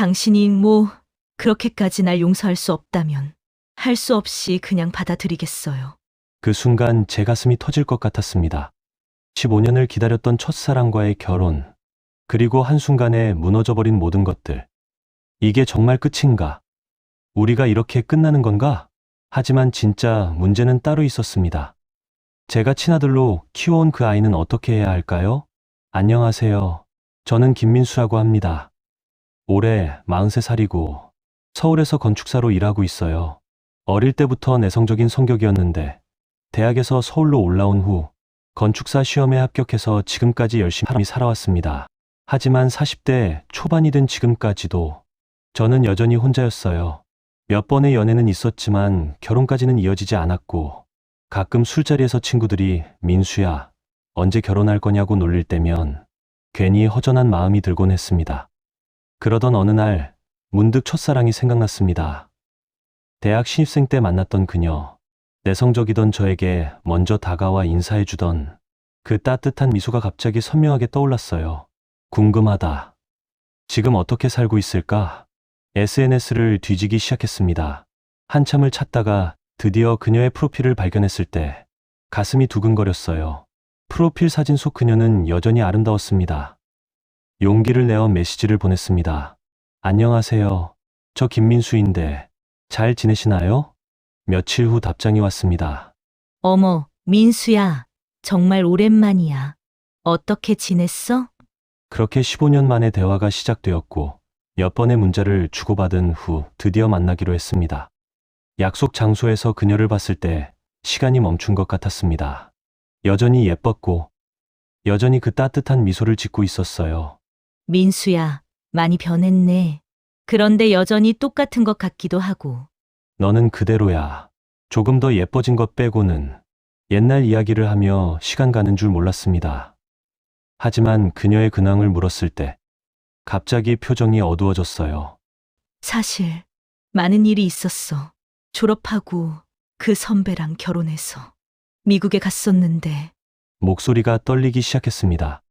당신이 그렇게까지 날 용서할 수 없다면 할 수 없이 그냥 받아들이겠어요. 그 순간 제 가슴이 터질 것 같았습니다. 15년을 기다렸던 첫사랑과의 결혼, 그리고 한순간에 무너져버린 모든 것들. 이게 정말 끝인가? 우리가 이렇게 끝나는 건가? 하지만 진짜 문제는 따로 있었습니다. 제가 친아들로 키워온 그 아이는 어떻게 해야 할까요? 안녕하세요. 저는 김민수라고 합니다. 올해 43살이고 서울에서 건축사로 일하고 있어요. 어릴 때부터 내성적인 성격이었는데 대학에서 서울로 올라온 후 건축사 시험에 합격해서 지금까지 열심히 살아왔습니다. 하지만 40대 초반이 된 지금까지도 저는 여전히 혼자였어요. 몇 번의 연애는 있었지만 결혼까지는 이어지지 않았고, 가끔 술자리에서 친구들이 민수야, 언제 결혼할 거냐고 놀릴 때면 괜히 허전한 마음이 들곤 했습니다. 그러던 어느 날 문득 첫사랑이 생각났습니다. 대학 신입생 때 만났던 그녀, 내성적이던 저에게 먼저 다가와 인사해주던 그 따뜻한 미소가 갑자기 선명하게 떠올랐어요. 궁금하다. 지금 어떻게 살고 있을까? SNS를 뒤지기 시작했습니다. 한참을 찾다가 드디어 그녀의 프로필을 발견했을 때 가슴이 두근거렸어요. 프로필 사진 속 그녀는 여전히 아름다웠습니다. 용기를 내어 메시지를 보냈습니다. 안녕하세요. 저 김민수인데 잘 지내시나요? 며칠 후 답장이 왔습니다. 어머, 민수야. 정말 오랜만이야. 어떻게 지냈어? 그렇게 15년 만에 대화가 시작되었고 몇 번의 문자를 주고받은 후 드디어 만나기로 했습니다. 약속 장소에서 그녀를 봤을 때 시간이 멈춘 것 같았습니다. 여전히 예뻤고 여전히 그 따뜻한 미소를 짓고 있었어요. 민수야, 많이 변했네. 그런데 여전히 똑같은 것 같기도 하고. 너는 그대로야. 조금 더 예뻐진 것 빼고는. 옛날 이야기를 하며 시간 가는 줄 몰랐습니다. 하지만 그녀의 근황을 물었을 때 갑자기 표정이 어두워졌어요. 사실 많은 일이 있었어. 졸업하고 그 선배랑 결혼해서 미국에 갔었는데 목소리가 떨리기 시작했습니다.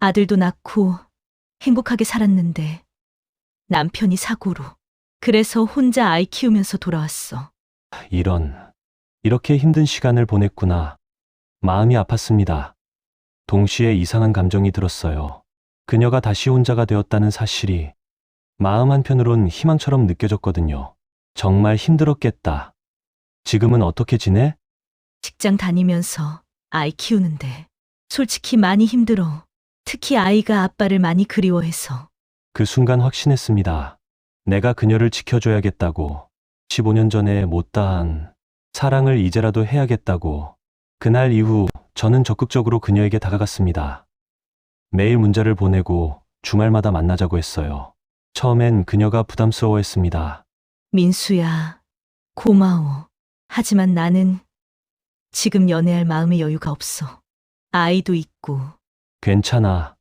아들도 낳고 행복하게 살았는데 남편이 사고로. 그래서 혼자 아이 키우면서 돌아왔어. 이렇게 힘든 시간을 보냈구나. 마음이 아팠습니다. 동시에 이상한 감정이 들었어요. 그녀가 다시 혼자가 되었다는 사실이 마음 한편으론 희망처럼 느껴졌거든요. 정말 힘들었겠다. 지금은 어떻게 지내? 직장 다니면서 아이 키우는데 솔직히 많이 힘들어. 특히 아이가 아빠를 많이 그리워해서. 그 순간 확신했습니다. 내가 그녀를 지켜줘야겠다고. 15년 전에 못다한 사랑을 이제라도 해야겠다고. 그날 이후 저는 적극적으로 그녀에게 다가갔습니다. 매일 문자를 보내고 주말마다 만나자고 했어요. 처음엔 그녀가 부담스러워했습니다. 민수야, 고마워. 하지만 나는 지금 연애할 마음의 여유가 없어. 아이도 있고. 괜찮아.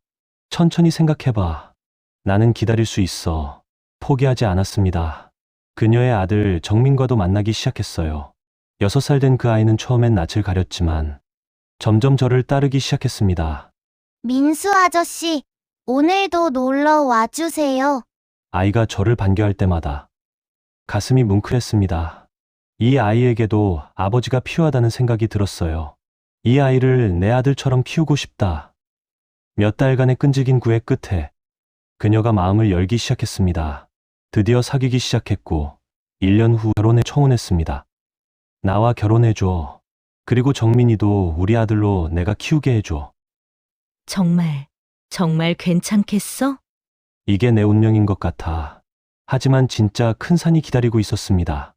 천천히 생각해봐. 나는 기다릴 수 있어. 포기하지 않았습니다. 그녀의 아들 정민과도 만나기 시작했어요. 6살 된 그 아이는 처음엔 낯을 가렸지만 점점 저를 따르기 시작했습니다. 민수 아저씨, 오늘도 놀러 와주세요. 아이가 저를 반겨할 때마다 가슴이 뭉클했습니다. 이 아이에게도 아버지가 필요하다는 생각이 들었어요. 이 아이를 내 아들처럼 키우고 싶다. 몇 달간의 끈질긴 구애 끝에 그녀가 마음을 열기 시작했습니다. 드디어 사귀기 시작했고 1년 후 결혼에 청혼했습니다. 나와 결혼해줘. 그리고 정민이도 우리 아들로 내가 키우게 해줘. 정말 괜찮겠어? 이게 내 운명인 것 같아. 하지만 진짜 큰 산이 기다리고 있었습니다.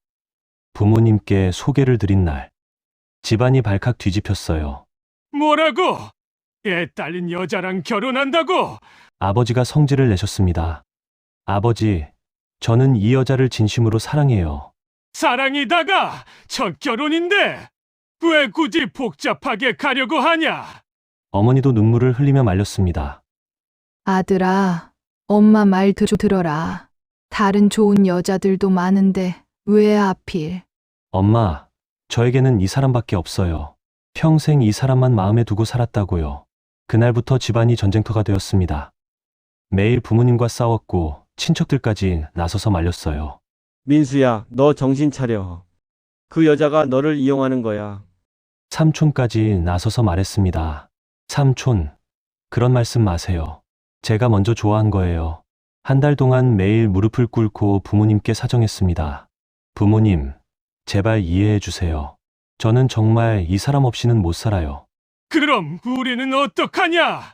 부모님께 소개를 드린 날, 집안이 발칵 뒤집혔어요. 뭐라고? 애 딸린 여자랑 결혼한다고? 아버지가 성질을 내셨습니다. 아버지, 저는 이 여자를 진심으로 사랑해요. 사랑이다가 첫 결혼인데 왜 굳이 복잡하게 가려고 하냐? 어머니도 눈물을 흘리며 말렸습니다. 아들아, 엄마 말 들어라. 다른 좋은 여자들도 많은데 왜 하필? 엄마, 저에게는 이 사람밖에 없어요. 평생 이 사람만 마음에 두고 살았다고요. 그날부터 집안이 전쟁터가 되었습니다. 매일 부모님과 싸웠고 친척들까지 나서서 말렸어요. 민수야, 너 정신 차려. 그 여자가 너를 이용하는 거야. 삼촌까지 나서서 말했습니다. 삼촌, 그런 말씀 마세요. 제가 먼저 좋아한 거예요. 한 달 동안 매일 무릎을 꿇고 부모님께 사정했습니다. 부모님, 제발 이해해 주세요. 저는 정말 이 사람 없이는 못 살아요. 그럼 우리는 어떡하냐?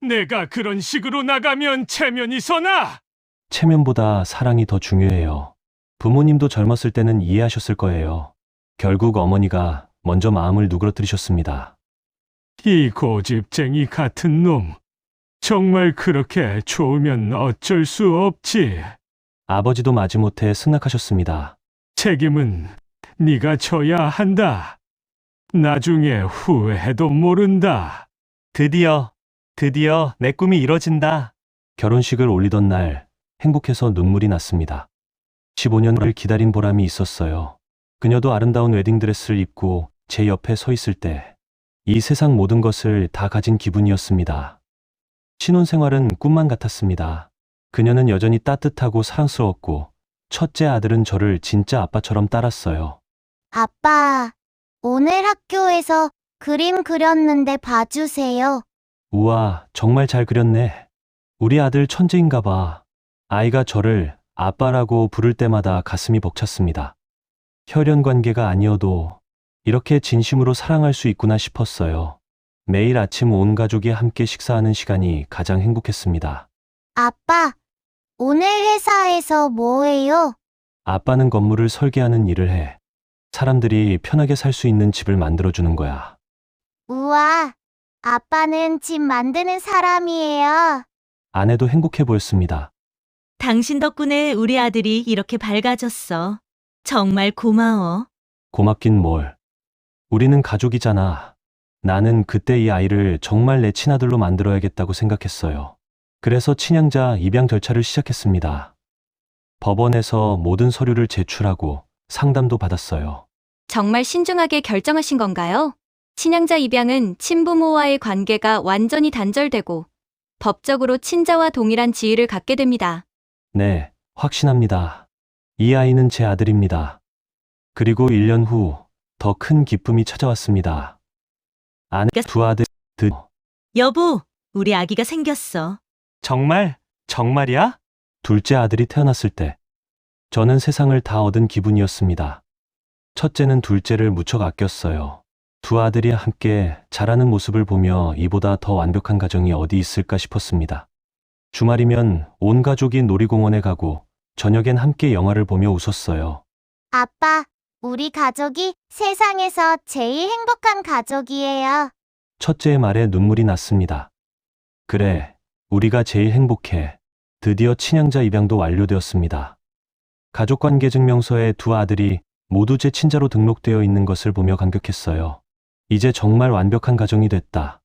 내가 그런 식으로 나가면 체면이 서나? 체면보다 사랑이 더 중요해요. 부모님도 젊었을 때는 이해하셨을 거예요. 결국 어머니가 먼저 마음을 누그러뜨리셨습니다. 이 고집쟁이 같은 놈. 정말 그렇게 좋으면 어쩔 수 없지. 아버지도 마지못해 승낙하셨습니다. 책임은 네가 져야 한다. 나중에 후회해도 모른다. 드디어 내 꿈이 이뤄진다. 결혼식을 올리던 날 행복해서 눈물이 났습니다. 15년을 기다린 보람이 있었어요. 그녀도 아름다운 웨딩드레스를 입고 제 옆에 서 있을 때 이 세상 모든 것을 다 가진 기분이었습니다. 신혼생활은 꿈만 같았습니다. 그녀는 여전히 따뜻하고 사랑스러웠고 첫째 아들은 저를 진짜 아빠처럼 따랐어요. 아빠, 오늘 학교에서 그림 그렸는데 봐주세요. 우와, 정말 잘 그렸네. 우리 아들 천재인가 봐. 아이가 저를 아빠라고 부를 때마다 가슴이 벅찼습니다. 혈연 관계가 아니어도 이렇게 진심으로 사랑할 수 있구나 싶었어요. 매일 아침 온 가족이 함께 식사하는 시간이 가장 행복했습니다. 아빠, 오늘 회사에서 뭐 해요? 아빠는 건물을 설계하는 일을 해. 사람들이 편하게 살 수 있는 집을 만들어주는 거야. 우와, 아빠는 집 만드는 사람이에요. 아내도 행복해 보였습니다. 당신 덕분에 우리 아들이 이렇게 밝아졌어. 정말 고마워. 고맙긴 뭘. 우리는 가족이잖아. 나는 그때 이 아이를 정말 내 친아들로 만들어야겠다고 생각했어요. 그래서 친양자 입양 절차를 시작했습니다. 법원에서 모든 서류를 제출하고 상담도 받았어요. 정말 신중하게 결정하신 건가요? 친양자 입양은 친부모와의 관계가 완전히 단절되고 법적으로 친자와 동일한 지위를 갖게 됩니다. 네, 확신합니다. 이 아이는 제 아들입니다. 그리고 1년 후 더 큰 기쁨이 찾아왔습니다. 아내가 두 아들, 여보, 우리 아기가 생겼어. 정말이야? 둘째 아들이 태어났을 때 저는 세상을 다 얻은 기분이었습니다. 첫째는 둘째를 무척 아꼈어요. 두 아들이 함께 자라는 모습을 보며 이보다 더 완벽한 가정이 어디 있을까 싶었습니다. 주말이면 온 가족이 놀이공원에 가고 저녁엔 함께 영화를 보며 웃었어요. 아빠, 우리 가족이 세상에서 제일 행복한 가족이에요. 첫째의 말에 눈물이 났습니다. 그래, 우리가 제일 행복해. 드디어 친양자 입양도 완료되었습니다. 가족관계증명서에 두 아들이 모두 제 친자로 등록되어 있는 것을 보며 감격했어요. 이제 정말 완벽한 가정이 됐다.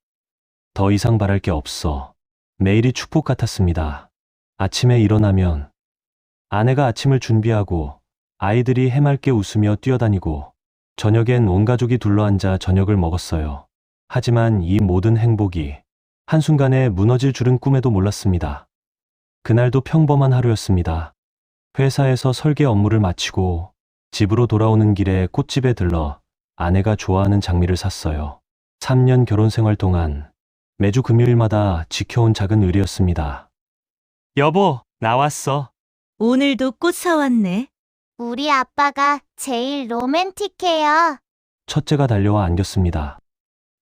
더 이상 바랄 게 없어. 매일이 축복 같았습니다. 아침에 일어나면 아내가 아침을 준비하고 아이들이 해맑게 웃으며 뛰어다니고 저녁엔 온 가족이 둘러앉아 저녁을 먹었어요. 하지만 이 모든 행복이 한순간에 무너질 줄은 꿈에도 몰랐습니다. 그날도 평범한 하루였습니다. 회사에서 설계 업무를 마치고 집으로 돌아오는 길에 꽃집에 들러 아내가 좋아하는 장미를 샀어요. 3년 결혼 생활 동안 매주 금요일마다 지켜온 작은 의리였습니다. 여보, 나왔어. 오늘도 꽃 사왔네. 우리 아빠가 제일 로맨틱해요. 첫째가 달려와 안겼습니다.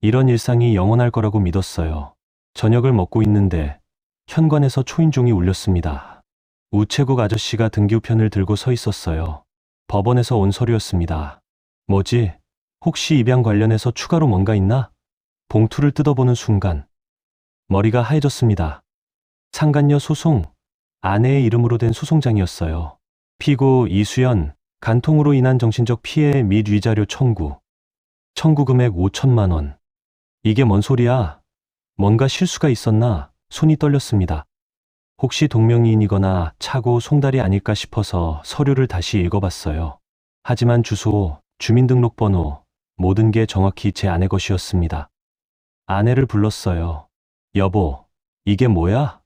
이런 일상이 영원할 거라고 믿었어요. 저녁을 먹고 있는데 현관에서 초인종이 울렸습니다. 우체국 아저씨가 등기우편을 들고 서 있었어요. 법원에서 온 서류였습니다. 뭐지? 혹시 입양 관련해서 추가로 뭔가 있나? 봉투를 뜯어보는 순간 머리가 하얘졌습니다. 상간녀 소송, 아내의 이름으로 된 소송장이었어요. 피고 이수연, 간통으로 인한 정신적 피해 및 위자료 청구. 청구 금액 5천만 원. 이게 뭔 소리야? 뭔가 실수가 있었나? 손이 떨렸습니다. 혹시 동명이인이거나 차고 송달이 아닐까 싶어서 서류를 다시 읽어봤어요. 하지만 주소, 주민등록번호, 모든 게 정확히 제 아내 것이었습니다. 아내를 불렀어요. 여보, 이게 뭐야?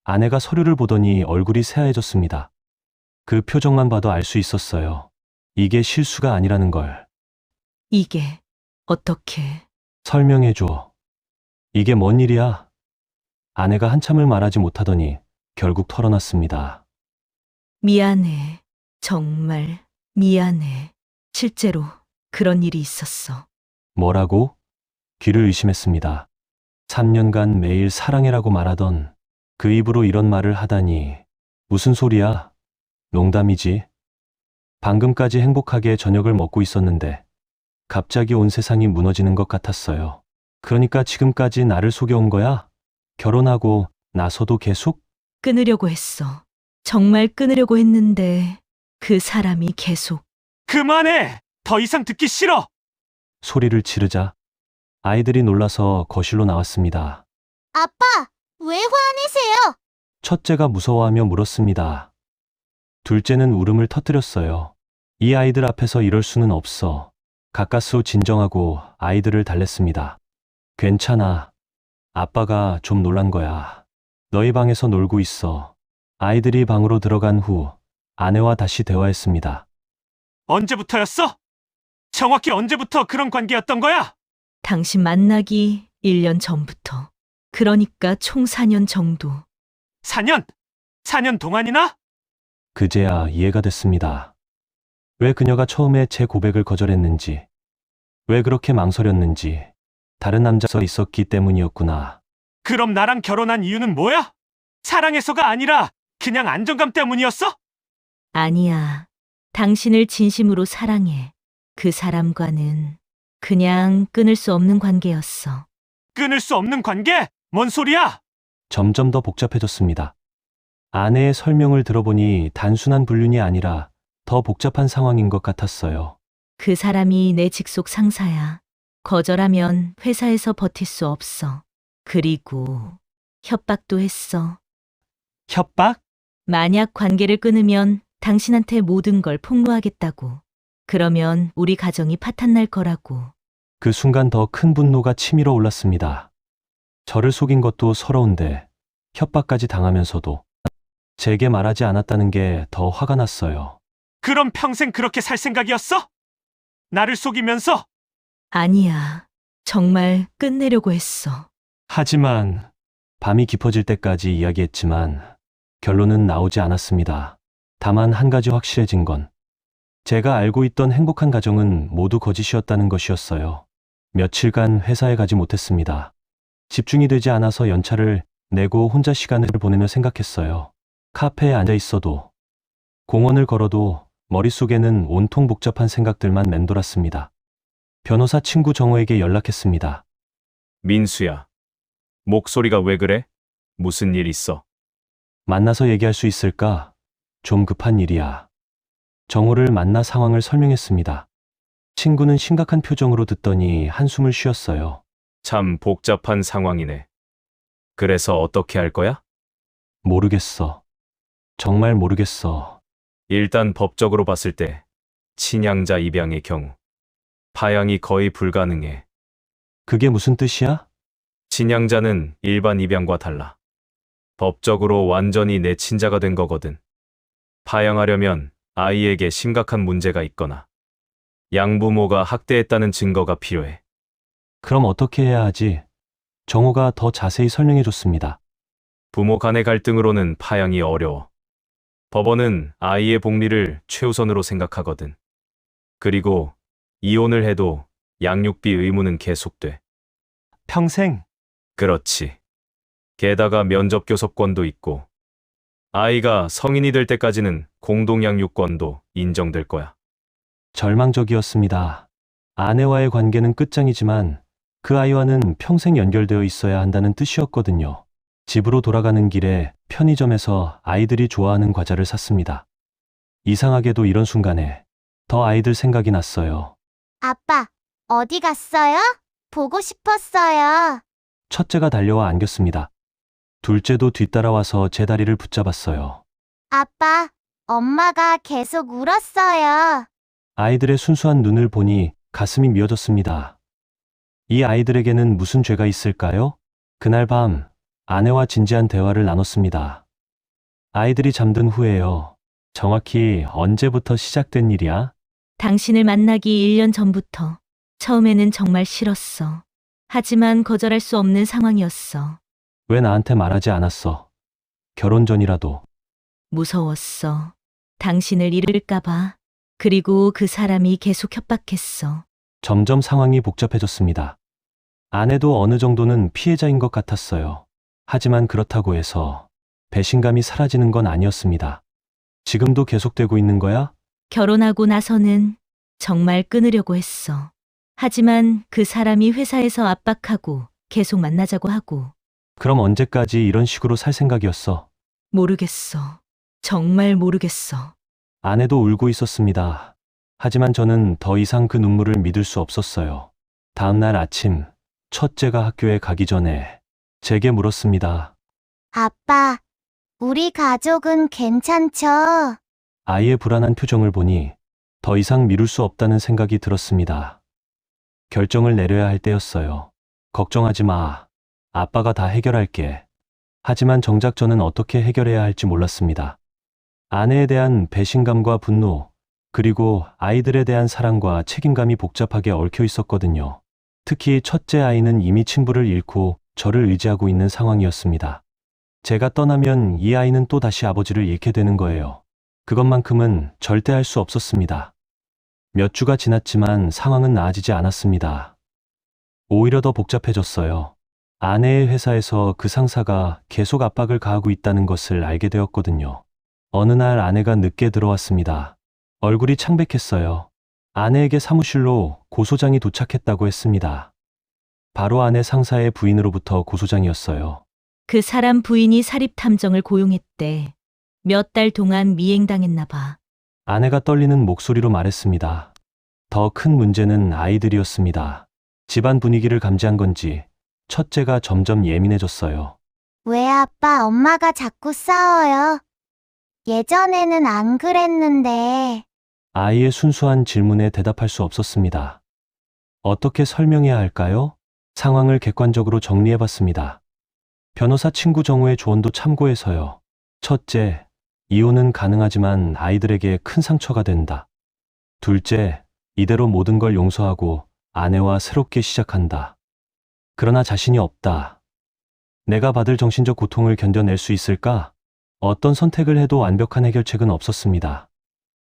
아내가 서류를 보더니 얼굴이 새하얘졌습니다. 그 표정만 봐도 알 수 있었어요. 이게 실수가 아니라는 걸. 이게 어떻게? 설명해줘. 이게 뭔 일이야? 아내가 한참을 말하지 못하더니 결국 털어놨습니다. 미안해. 정말 미안해. 실제로 그런 일이 있었어. 뭐라고? 귀를 의심했습니다. 3년간 매일 사랑해라고 말하던 그 입으로 이런 말을 하다니. 무슨 소리야? 농담이지. 방금까지 행복하게 저녁을 먹고 있었는데 갑자기 온 세상이 무너지는 것 같았어요. 그러니까 지금까지 나를 속여온 거야? 결혼하고 나서도 계속? 끊으려고 했어. 정말 끊으려고 했는데 그 사람이 계속. 그만해! 더 이상 듣기 싫어! 소리를 지르자 아이들이 놀라서 거실로 나왔습니다. 아빠, 왜 화내세요? 첫째가 무서워하며 물었습니다. 둘째는 울음을 터뜨렸어요. 이 아이들 앞에서 이럴 수는 없어. 가까스로 진정하고 아이들을 달랬습니다. 괜찮아. 아빠가 좀 놀란 거야. 너희 방에서 놀고 있어. 아이들이 방으로 들어간 후 아내와 다시 대화했습니다. 언제부터였어? 정확히 언제부터 그런 관계였던 거야? 당신 만나기 1년 전부터. 그러니까 총 4년 정도. 4년? 4년 동안이나? 그제야 이해가 됐습니다. 왜 그녀가 처음에 제 고백을 거절했는지, 왜 그렇게 망설였는지, 다른 남자가 있었기 때문이었구나. 그럼 나랑 결혼한 이유는 뭐야? 사랑해서가 아니라 그냥 안정감 때문이었어? 아니야. 당신을 진심으로 사랑해. 그 사람과는 그냥 끊을 수 없는 관계였어. 끊을 수 없는 관계? 뭔 소리야? 점점 더 복잡해졌습니다. 아내의 설명을 들어보니 단순한 불륜이 아니라 더 복잡한 상황인 것 같았어요. 그 사람이 내 직속 상사야. 거절하면 회사에서 버틸 수 없어. 그리고 협박도 했어. 협박? 만약 관계를 끊으면 당신한테 모든 걸 폭로하겠다고. 그러면 우리 가정이 파탄날 거라고. 그 순간 더 큰 분노가 치밀어 올랐습니다. 저를 속인 것도 서러운데 협박까지 당하면서도 제게 말하지 않았다는 게 더 화가 났어요. 그럼 평생 그렇게 살 생각이었어? 나를 속이면서? 아니야. 정말 끝내려고 했어. 하지만 밤이 깊어질 때까지 이야기했지만 결론은 나오지 않았습니다. 다만 한 가지 확실해진 건 제가 알고 있던 행복한 가정은 모두 거짓이었다는 것이었어요. 며칠간 회사에 가지 못했습니다. 집중이 되지 않아서 연차를 내고 혼자 시간을 보내며 생각했어요. 카페에 앉아 있어도, 공원을 걸어도 머릿속에는 온통 복잡한 생각들만 맴돌았습니다. 변호사 친구 정호에게 연락했습니다. 민수야, 목소리가 왜 그래? 무슨 일 있어? 만나서 얘기할 수 있을까? 좀 급한 일이야. 정호를 만나 상황을 설명했습니다. 친구는 심각한 표정으로 듣더니 한숨을 쉬었어요. 참 복잡한 상황이네. 그래서 어떻게 할 거야? 모르겠어. 정말 모르겠어. 일단 법적으로 봤을 때 친양자 입양의 경우 파양이 거의 불가능해. 그게 무슨 뜻이야? 친양자는 일반 입양과 달라. 법적으로 완전히 내 친자가 된 거거든. 파양하려면 아이에게 심각한 문제가 있거나 양부모가 학대했다는 증거가 필요해. 그럼 어떻게 해야 하지? 정호가 더 자세히 설명해 줬습니다. 부모 간의 갈등으로는 파양이 어려워. 법원은 아이의 복리를 최우선으로 생각하거든. 그리고 이혼을 해도 양육비 의무는 계속돼. 평생? 그렇지. 게다가 면접교섭권도 있고 아이가 성인이 될 때까지는 공동양육권도 인정될 거야. 절망적이었습니다. 아내와의 관계는 끝장이지만 그 아이와는 평생 연결되어 있어야 한다는 뜻이었거든요. 집으로 돌아가는 길에 편의점에서 아이들이 좋아하는 과자를 샀습니다. 이상하게도 이런 순간에 더 아이들 생각이 났어요. 아빠, 어디 갔어요? 보고 싶었어요. 첫째가 달려와 안겼습니다. 둘째도 뒤따라와서 제 다리를 붙잡았어요. 아빠, 엄마가 계속 울었어요. 아이들의 순수한 눈을 보니 가슴이 미어졌습니다. 이 아이들에게는 무슨 죄가 있을까요? 그날 밤 아내와 진지한 대화를 나눴습니다. 아이들이 잠든 후에요. 정확히 언제부터 시작된 일이야? 당신을 만나기 1년 전부터. 처음에는 정말 싫었어. 하지만 거절할 수 없는 상황이었어. 왜 나한테 말하지 않았어? 결혼 전이라도. 무서웠어. 당신을 잃을까봐. 그리고 그 사람이 계속 협박했어. 점점 상황이 복잡해졌습니다. 아내도 어느 정도는 피해자인 것 같았어요. 하지만 그렇다고 해서 배신감이 사라지는 건 아니었습니다. 지금도 계속되고 있는 거야? 결혼하고 나서는 정말 끊으려고 했어. 하지만 그 사람이 회사에서 압박하고 계속 만나자고 하고. 그럼 언제까지 이런 식으로 살 생각이었어? 모르겠어. 정말 모르겠어. 아내도 울고 있었습니다. 하지만 저는 더 이상 그 눈물을 믿을 수 없었어요. 다음 날 아침, 첫째가 학교에 가기 전에 제게 물었습니다. 아빠, 우리 가족은 괜찮죠? 아이의 불안한 표정을 보니 더 이상 미룰 수 없다는 생각이 들었습니다. 결정을 내려야 할 때였어요. 걱정하지 마. 아빠가 다 해결할게. 하지만 정작 저는 어떻게 해결해야 할지 몰랐습니다. 아내에 대한 배신감과 분노, 그리고 아이들에 대한 사랑과 책임감이 복잡하게 얽혀 있었거든요. 특히 첫째 아이는 이미 친부를 잃고 저를 의지하고 있는 상황이었습니다. 제가 떠나면 이 아이는 또 다시 아버지를 잃게 되는 거예요. 그것만큼은 절대 할 수 없었습니다. 몇 주가 지났지만 상황은 나아지지 않았습니다. 오히려 더 복잡해졌어요. 아내의 회사에서 그 상사가 계속 압박을 가하고 있다는 것을 알게 되었거든요. 어느 날 아내가 늦게 들어왔습니다. 얼굴이 창백했어요. 아내에게 사무실로 고소장이 도착했다고 했습니다. 바로 아내 상사의 부인으로부터 고소장이었어요. 그 사람 부인이 사립탐정을 고용했대. 몇 달 동안 미행당했나 봐. 아내가 떨리는 목소리로 말했습니다. 더 큰 문제는 아이들이었습니다. 집안 분위기를 감지한 건지 첫째가 점점 예민해졌어요. 왜 아빠, 엄마가 자꾸 싸워요? 예전에는 안 그랬는데. 아이의 순수한 질문에 대답할 수 없었습니다. 어떻게 설명해야 할까요? 상황을 객관적으로 정리해봤습니다. 변호사 친구 정우의 조언도 참고해서요. 첫째, 이혼은 가능하지만 아이들에게 큰 상처가 된다. 둘째, 이대로 모든 걸 용서하고 아내와 새롭게 시작한다. 그러나 자신이 없다. 내가 받을 정신적 고통을 견뎌낼 수 있을까? 어떤 선택을 해도 완벽한 해결책은 없었습니다.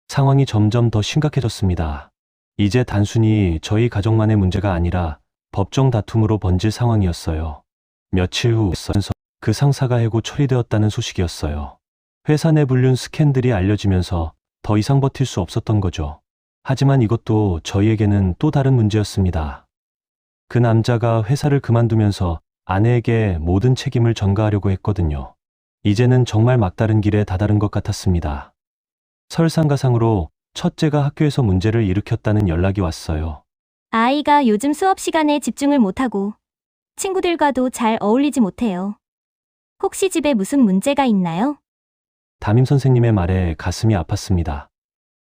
상황이 점점 더 심각해졌습니다. 이제 단순히 저희 가족만의 문제가 아니라 법정 다툼으로 번질 상황이었어요. 며칠 후 그 상사가 해고 처리되었다는 소식이었어요. 회사 내 불륜 스캔들이 알려지면서 더 이상 버틸 수 없었던 거죠. 하지만 이것도 저희에게는 또 다른 문제였습니다. 그 남자가 회사를 그만두면서 아내에게 모든 책임을 전가하려고 했거든요. 이제는 정말 막다른 길에 다다른 것 같았습니다. 설상가상으로 첫째가 학교에서 문제를 일으켰다는 연락이 왔어요. 아이가 요즘 수업 시간에 집중을 못하고 친구들과도 잘 어울리지 못해요. 혹시 집에 무슨 문제가 있나요? 담임 선생님의 말에 가슴이 아팠습니다.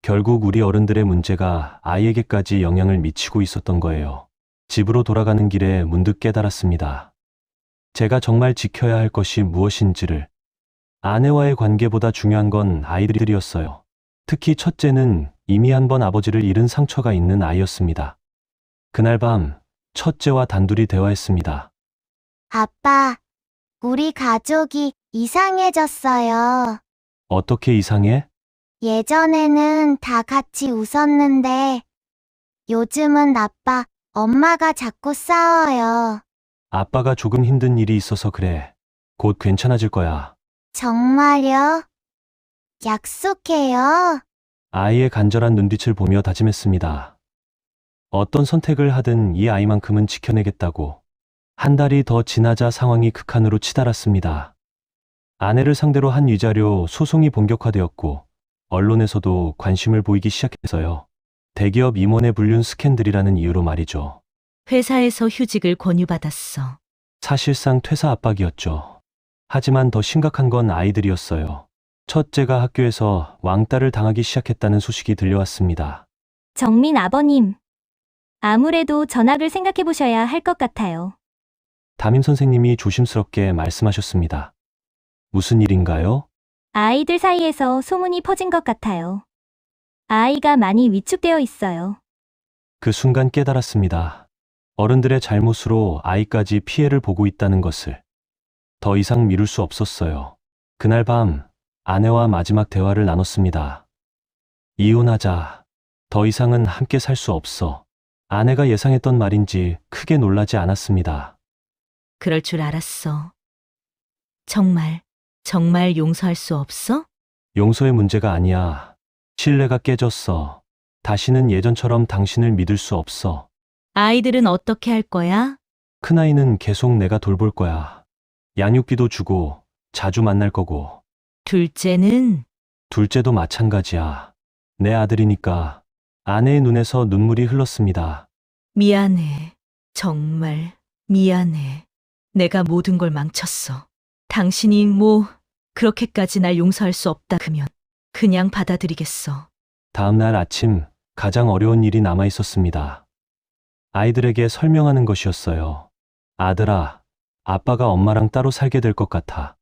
결국 우리 어른들의 문제가 아이에게까지 영향을 미치고 있었던 거예요. 집으로 돌아가는 길에 문득 깨달았습니다. 제가 정말 지켜야 할 것이 무엇인지를. 아내와의 관계보다 중요한 건 아이들이었어요. 특히 첫째는 이미 한 번 아버지를 잃은 상처가 있는 아이였습니다. 그날 밤 첫째와 단둘이 대화했습니다. 아빠, 우리 가족이 이상해졌어요. 어떻게 이상해? 예전에는 다 같이 웃었는데 요즘은 아빠, 엄마가 자꾸 싸워요. 아빠가 조금 힘든 일이 있어서 그래. 곧 괜찮아질 거야. 정말요? 약속해요. 아이의 간절한 눈빛을 보며 다짐했습니다. 어떤 선택을 하든 이 아이만큼은 지켜내겠다고. 한 달이 더 지나자 상황이 극한으로 치달았습니다. 아내를 상대로 한 위자료 소송이 본격화되었고 언론에서도 관심을 보이기 시작했어요. 대기업 임원의 불륜 스캔들이라는 이유로 말이죠. 회사에서 휴직을 권유받았어. 사실상 퇴사 압박이었죠. 하지만 더 심각한 건 아이들이었어요. 첫째가 학교에서 왕따를 당하기 시작했다는 소식이 들려왔습니다. 정민 아버님, 아무래도 전학을 생각해 보셔야 할 것 같아요. 담임 선생님이 조심스럽게 말씀하셨습니다. 무슨 일인가요? 아이들 사이에서 소문이 퍼진 것 같아요. 아이가 많이 위축되어 있어요. 그 순간 깨달았습니다. 어른들의 잘못으로 아이까지 피해를 보고 있다는 것을. 더 이상 미룰 수 없었어요. 그날 밤 아내와 마지막 대화를 나눴습니다. 이혼하자. 더 이상은 함께 살 수 없어. 아내가 예상했던 말인지 크게 놀라지 않았습니다. 그럴 줄 알았어. 정말 용서할 수 없어? 용서의 문제가 아니야. 신뢰가 깨졌어. 다시는 예전처럼 당신을 믿을 수 없어. 아이들은 어떻게 할 거야? 큰아이는 계속 내가 돌볼 거야. 양육비도 주고 자주 만날 거고. 둘째는 둘째도 마찬가지야. 내 아들이니까. 아내의 눈에서 눈물이 흘렀습니다. 미안해. 정말 미안해. 내가 모든 걸 망쳤어. 당신이 그렇게까지 날 용서할 수 없다 그러면 그냥 받아들이겠어. 다음 날 아침 가장 어려운 일이 남아 있었습니다. 아이들에게 설명하는 것이었어요. 아들아, 아빠가 엄마랑 따로 살게 될 것 같아.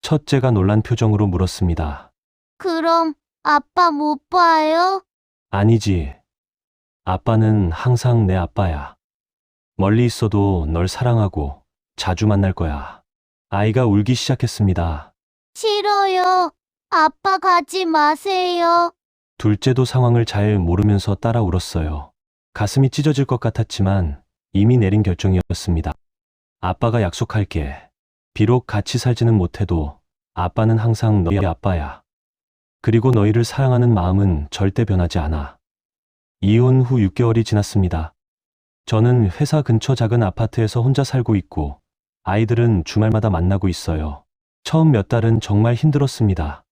첫째가 놀란 표정으로 물었습니다. 그럼 아빠 못 봐요? 아니지. 아빠는 항상 내 아빠야. 멀리 있어도 널 사랑하고 자주 만날 거야. 아이가 울기 시작했습니다. 싫어요. 아빠 가지 마세요. 둘째도 상황을 잘 모르면서 따라 울었어요. 가슴이 찢어질 것 같았지만 이미 내린 결정이었습니다. 아빠가 약속할게. 비록 같이 살지는 못해도 아빠는 항상 너희 아빠야. 그리고 너희를 사랑하는 마음은 절대 변하지 않아. 이혼 후 6개월이 지났습니다. 저는 회사 근처 작은 아파트에서 혼자 살고 있고 아이들은 주말마다 만나고 있어요. 처음 몇 달은 정말 힘들었습니다.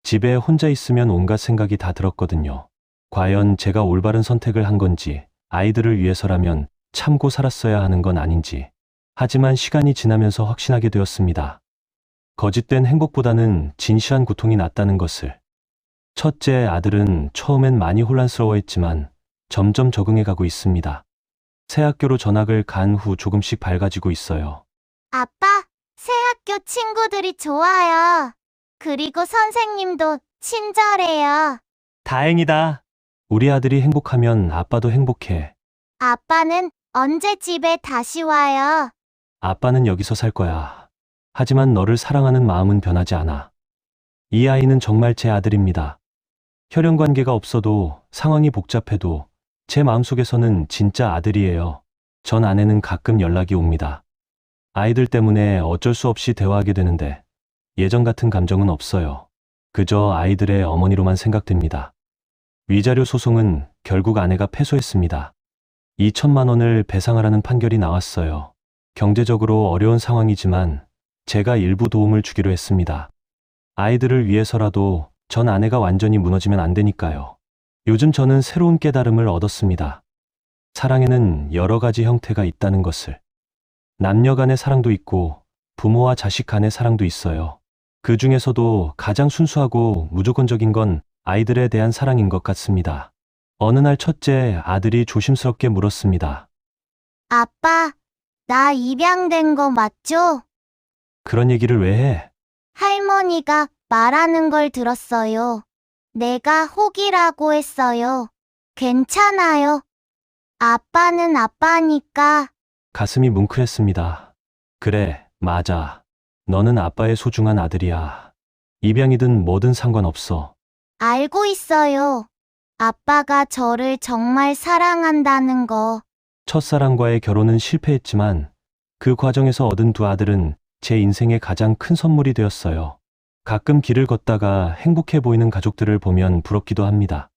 집에 혼자 있으면 온갖 생각이 다 들었거든요. 과연 제가 올바른 선택을 한 건지, 아이들을 위해서라면 참고 살았어야 하는 건 아닌지. 하지만 시간이 지나면서 확신하게 되었습니다. 거짓된 행복보다는 진실한 고통이 낫다는 것을. 첫째 아들은 처음엔 많이 혼란스러워했지만 점점 적응해가고 있습니다. 새 학교로 전학을 간 후 조금씩 밝아지고 있어요. 아빠, 새 학교 친구들이 좋아요. 그리고 선생님도 친절해요. 다행이다. 우리 아들이 행복하면 아빠도 행복해. 아빠는 언제 집에 다시 와요? 아빠는 여기서 살 거야. 하지만 너를 사랑하는 마음은 변하지 않아. 이 아이는 정말 제 아들입니다. 혈연 관계가 없어도 상황이 복잡해도 제 마음속에서는 진짜 아들이에요. 전 아내는 가끔 연락이 옵니다. 아이들 때문에 어쩔 수 없이 대화하게 되는데 예전 같은 감정은 없어요. 그저 아이들의 어머니로만 생각됩니다. 위자료 소송은 결국 아내가 패소했습니다. 2천만 원을 배상하라는 판결이 나왔어요. 경제적으로 어려운 상황이지만 제가 일부 도움을 주기로 했습니다. 아이들을 위해서라도 전 아내가 완전히 무너지면 안 되니까요. 요즘 저는 새로운 깨달음을 얻었습니다. 사랑에는 여러 가지 형태가 있다는 것을. 남녀 간의 사랑도 있고 부모와 자식 간의 사랑도 있어요. 그 중에서도 가장 순수하고 무조건적인 건 아이들에 대한 사랑인 것 같습니다. 어느 날 첫째 아들이 조심스럽게 물었습니다. 아빠, 나 입양된 거 맞죠? 그런 얘기를 왜 해? 할머니가 말하는 걸 들었어요. 내가 혹이라고 했어요. 괜찮아요. 아빠는 아빠니까. 가슴이 뭉클했습니다. 그래, 맞아. 너는 아빠의 소중한 아들이야. 입양이든 뭐든 상관없어. 알고 있어요. 아빠가 저를 정말 사랑한다는 거. 첫사랑과의 결혼은 실패했지만 그 과정에서 얻은 두 아들은 제 인생의 가장 큰 선물이 되었어요. 가끔 길을 걷다가 행복해 보이는 가족들을 보면 부럽기도 합니다.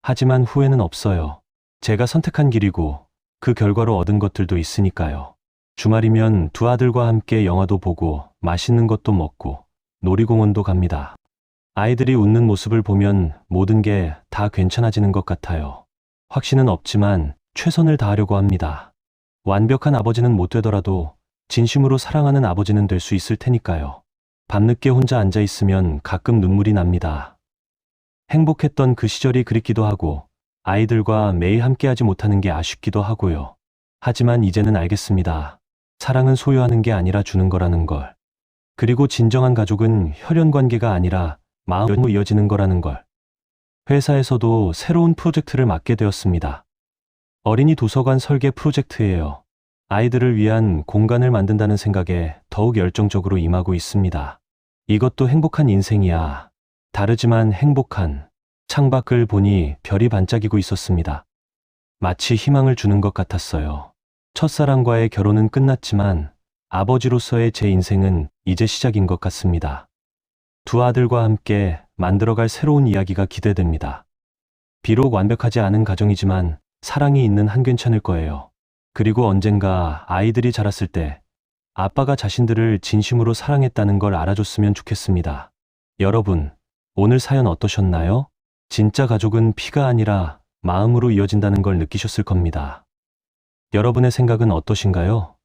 하지만 후회는 없어요. 제가 선택한 길이고 그 결과로 얻은 것들도 있으니까요. 주말이면 두 아들과 함께 영화도 보고 맛있는 것도 먹고 놀이공원도 갑니다. 아이들이 웃는 모습을 보면 모든 게 다 괜찮아지는 것 같아요. 확신은 없지만 최선을 다하려고 합니다. 완벽한 아버지는 못 되더라도 진심으로 사랑하는 아버지는 될 수 있을 테니까요. 밤늦게 혼자 앉아 있으면 가끔 눈물이 납니다. 행복했던 그 시절이 그립기도 하고 아이들과 매일 함께하지 못하는 게 아쉽기도 하고요. 하지만 이제는 알겠습니다. 사랑은 소유하는 게 아니라 주는 거라는 걸. 그리고 진정한 가족은 혈연 관계가 아니라 마음으로 이어지는 거라는 걸. 회사에서도 새로운 프로젝트를 맡게 되었습니다. 어린이 도서관 설계 프로젝트예요. 아이들을 위한 공간을 만든다는 생각에 더욱 열정적으로 임하고 있습니다. 이것도 행복한 인생이야. 다르지만 행복한. 창밖을 보니 별이 반짝이고 있었습니다. 마치 희망을 주는 것 같았어요. 첫사랑과의 결혼은 끝났지만 아버지로서의 제 인생은 이제 시작인 것 같습니다. 두 아들과 함께 만들어갈 새로운 이야기가 기대됩니다. 비록 완벽하지 않은 가정이지만 사랑이 있는 한 괜찮을 거예요. 그리고 언젠가 아이들이 자랐을 때 아빠가 자신들을 진심으로 사랑했다는 걸 알아줬으면 좋겠습니다. 여러분, 오늘 사연 어떠셨나요? 진짜 가족은 피가 아니라 마음으로 이어진다는 걸 느끼셨을 겁니다. 여러분의 생각은 어떠신가요?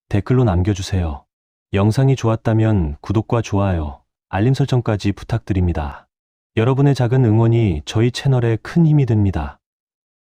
댓글로 남겨주세요. 영상이 좋았다면 구독과 좋아요, 알림 설정까지 부탁드립니다. 여러분의 작은 응원이 저희 채널에 큰 힘이 됩니다.